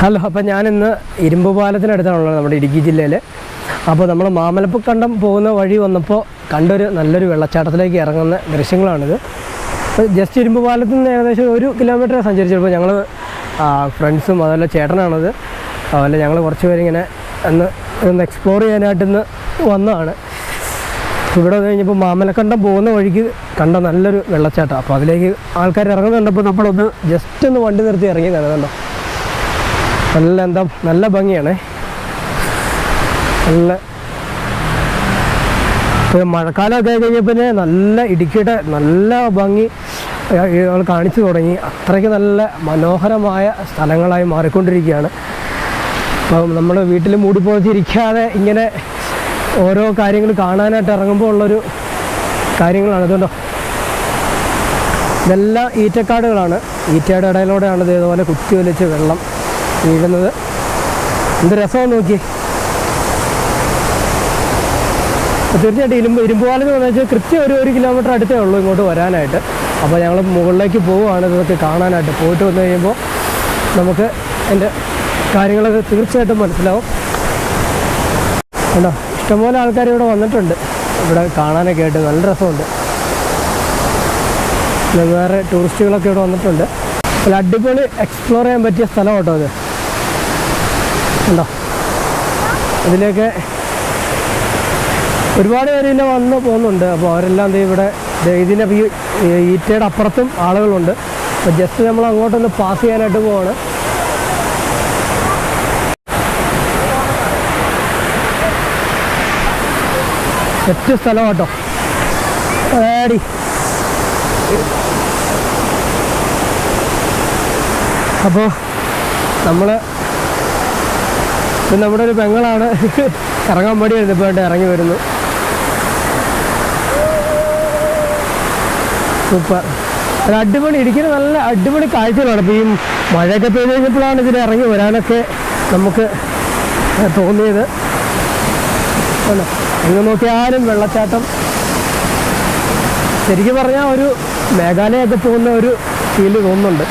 Hello, അപ്പോൾ ഞാനിന്ന് ഇരുമ്പ് പാലത്തിനടുത്താണുള്ളത്, നമ്മുടെ ഇടുക്കി ജില്ലയിൽ. അപ്പോൾ നമ്മൾ മാമലപ്പക്കണ്ടം പോകുന്ന വഴി വന്നപ്പോൾ കണ്ടൊരു നല്ലൊരു വെള്ളച്ചാട്ടത്തിലേക്ക് ഇറങ്ങുന്ന ദൃശ്യങ്ങളാണിത്. ജസ്റ്റ് ഇരുമ്പ് പാലത്തിൽ നിന്ന് ഏകദേശം 1 കിലോമീറ്റർ സഞ്ചരിച്ചപ്പോൾ ഞങ്ങൾ ഫ്രണ്ട്സും അതുപോലെ ചേട്ടനാണത്, അതുപോലെ ഞങ്ങൾ കുറച്ച് പേരിങ്ങനെ ഒന്ന് എക്സ്പ്ലോർ ചെയ്യാനായിട്ടിന്ന് വന്നതാണ്. ഇവിടെ കഴിഞ്ഞപ്പോൾ മാമലക്കണ്ടം പോകുന്ന വഴിക്ക് കണ്ട നല്ലൊരു വെള്ളച്ചാട്ടം. അപ്പോൾ അതിലേക്ക് ആൾക്കാർ ഇറങ്ങുന്നുണ്ടപ്പോൾ നമ്മളൊന്ന് ജസ്റ്റ് ഒന്ന് വണ്ടി നിർത്തി ഇറങ്ങി കണ്ടോ. നല്ല ഭംഗിയാണ്. മഴക്കാലമൊക്കെ കഴിഞ്ഞപ്പോൾ നല്ല ഇടുക്കിയുടെ നല്ല ഭംഗി ഞങ്ങൾ കാണിച്ചു തുടങ്ങി. അത്രയ്ക്ക് നല്ല മനോഹരമായ സ്ഥലങ്ങളായി മാറിക്കൊണ്ടിരിക്കുകയാണ്. അപ്പം നമ്മൾ വീട്ടിൽ മൂടിപ്പോതിരിക്കാതെ ഇങ്ങനെ ഓരോ കാര്യങ്ങൾ കാണാനായിട്ട് ഇറങ്ങുമ്പോൾ ഉള്ളൊരു കാര്യങ്ങളാണ്. അതുകൊണ്ടോ ഇതെല്ലാം ഈറ്റക്കാടുകളാണ്. ഈറ്റയുടെ ഇടയിലൂടെയാണ് ഇതേപോലെ കുത്തി വലിച്ച് വെള്ളം വീഴുന്നത്. എന്ത് രസമാണ് നോക്കി. തീർച്ചയായിട്ടും ഇരുമ്പുപാലം എന്ന് പറഞ്ഞാൽ കൃത്യം 1 കിലോമീറ്റർ അടുത്തേ ഉള്ളൂ ഇങ്ങോട്ട് വരാനായിട്ട്. അപ്പോൾ ഞങ്ങൾ മുകളിലേക്ക് പോവുകയാണ് ഇതൊക്കെ കാണാനായിട്ട്. പോയിട്ട് വന്നു കഴിയുമ്പോൾ നമുക്ക് എൻ്റെ കാര്യങ്ങളൊക്കെ തീർച്ചയായിട്ടും മനസ്സിലാവും. കണ്ടോ, ഇഷ്ടംപോലെ ആൾക്കാർ ഇവിടെ വന്നിട്ടുണ്ട് ഇവിടെ കാണാനൊക്കെ ആയിട്ട്. നല്ല രസമുണ്ട്. വേറെ ടൂറിസ്റ്റുകളൊക്കെ ഇവിടെ വന്നിട്ടുണ്ട്. അല്ല, അടിപൊളി എക്സ്പ്ലോർ ചെയ്യാൻ പറ്റിയ സ്ഥലം കേട്ടോ അത്. ഉണ്ടോ, ഇതിലേക്ക് ഒരുപാട് പേര് ഇതിനെ വന്ന് പോകുന്നുണ്ട്. അപ്പോൾ അവരെല്ലാം ഇവിടെ ഇതിനെ ഈറ്റയുടെ അപ്പുറത്തും ആളുകളുണ്ട്. അപ്പോൾ ജസ്റ്റ് നമ്മൾ അങ്ങോട്ടൊന്ന് പാസ് ചെയ്യാനായിട്ട് പോവാണ്. സെറ്റ് സ്ഥലം കേട്ടോ. ഏടി അപ്പോൾ നമ്മുടെ ഒരു പെങ്ങളാണ് ഇറങ്ങാൻ മടിയായിരുന്നു, ഇപ്പോൾ ഇറങ്ങി വരുന്നു. സൂപ്പർ. ഒരു അടിപൊളി ഇടുക്കിയിൽ നല്ല അടിപൊളി കാഴ്ചകളാണ്. ഇപ്പോൾ ഈ മഴയൊക്കെ പെയ്ത് കഴിഞ്ഞപ്പോഴാണ് ഇതിൽ ഇറങ്ങി വരാനൊക്കെ നമുക്ക് തോന്നിയത്. എങ്ങ് നോക്കിയാലും വെള്ളച്ചാട്ടം. ശരിക്കും പറഞ്ഞാൽ ഒരു മേഘാലയൊക്കെ പോകുന്ന ഒരു ഫീല് തോന്നുന്നുണ്ട്.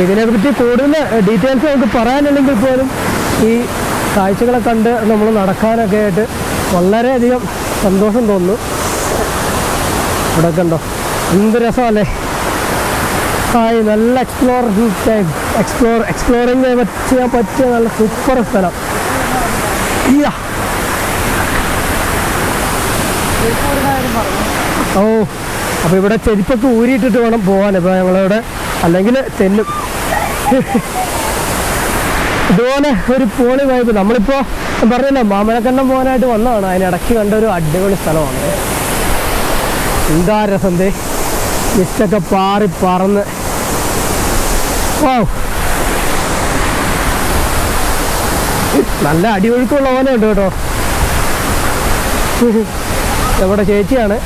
ഇതിനെപ്പറ്റി കൂടുതൽ ഡീറ്റെയിൽസ് നമുക്ക് പറയാനുണ്ടെങ്കിൽ പോലും ഈ കാഴ്ചകളെ കണ്ട് നമ്മൾ നടക്കാനൊക്കെ ആയിട്ട് വളരെയധികം സന്തോഷം തോന്നുന്നു. ഇവിടെ കണ്ടോ എന്ത് രസമല്ലേ. നല്ല എക്സ്പ്ലോറിങ് ചെയ്യാൻ പറ്റിയ നല്ല സൂപ്പർ സ്ഥലം. ഓ, അപ്പോൾ ഇവിടെ ചെരുപ്പൊക്കെ ഊരിയിട്ടിട്ട് വേണം പോകാൻ. ഇപ്പോൾ ഞങ്ങളിവിടെ അല്ലെങ്കിൽ തെന്നും. ഇതുപോലെ ഒരു പോളി വൈബ്. നമ്മളിപ്പോൾ പറഞ്ഞല്ലോ മാമലക്കണ്ടം പോകാനായിട്ട് വന്നതാണ്. അതിനിടയ്ക്ക് കണ്ടൊരു അടിപൊളി സ്ഥലമാണ്. എന്താ രസം. മിസ്റ്റൊക്കെ പാറി പറന്ന്. ഓ, നല്ല അടിയൊഴുക്കുള്ള പോലെ ഉണ്ട് കേട്ടോ. നമ്മുടെ ചേച്ചിയാണ്.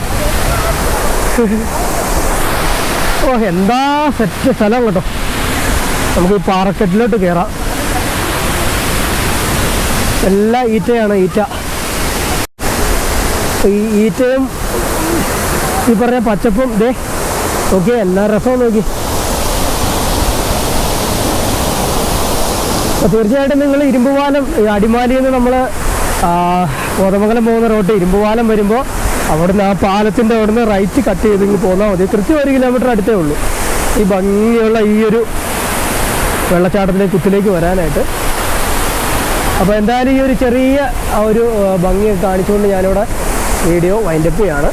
ഓ, എന്താ സെറ്റ് സ്ഥലം കേട്ടോ. നമുക്ക് ഈ പാറക്കെട്ടിലോട്ട് കയറാം. എല്ലാം ഈറ്റയാണ്. ഈ ഈറ്റയും ഈ പറഞ്ഞ പച്ചപ്പും ഓക്കെ, എല്ലാ രസവും നോക്കി. തീർച്ചയായിട്ടും നിങ്ങൾ ഇരുമ്പുപാലം അടിമാലിയിൽ നിന്ന് നമ്മൾ കോതമംഗലം പോകുന്ന റോഡ് ഇരുമ്പുപാലം വരുമ്പോൾ അവിടുന്ന് ആ പാലത്തിൻ്റെ അവിടുന്ന് റൈറ്റ് കട്ട് ചെയ്ത് ഇങ്ങ് പോന്നാൽ മതി. കൃത്യം 1 കിലോമീറ്റർ അടുത്തേ ഉള്ളൂ ഈ ഭംഗിയുള്ള ഈ ഒരു വെള്ളച്ചാട്ടത്തിലേക്ക് കുത്തിലേക്ക് വരാനായിട്ട്. അപ്പോൾ എന്തായാലും ഈ ഒരു ചെറിയ ഒരു ഭംഗിയൊക്കെ കാണിച്ചുകൊണ്ട് ഞാനിവിടെ വീഡിയോ വൈൻഡപ്പ് ചെയ്യാണ്.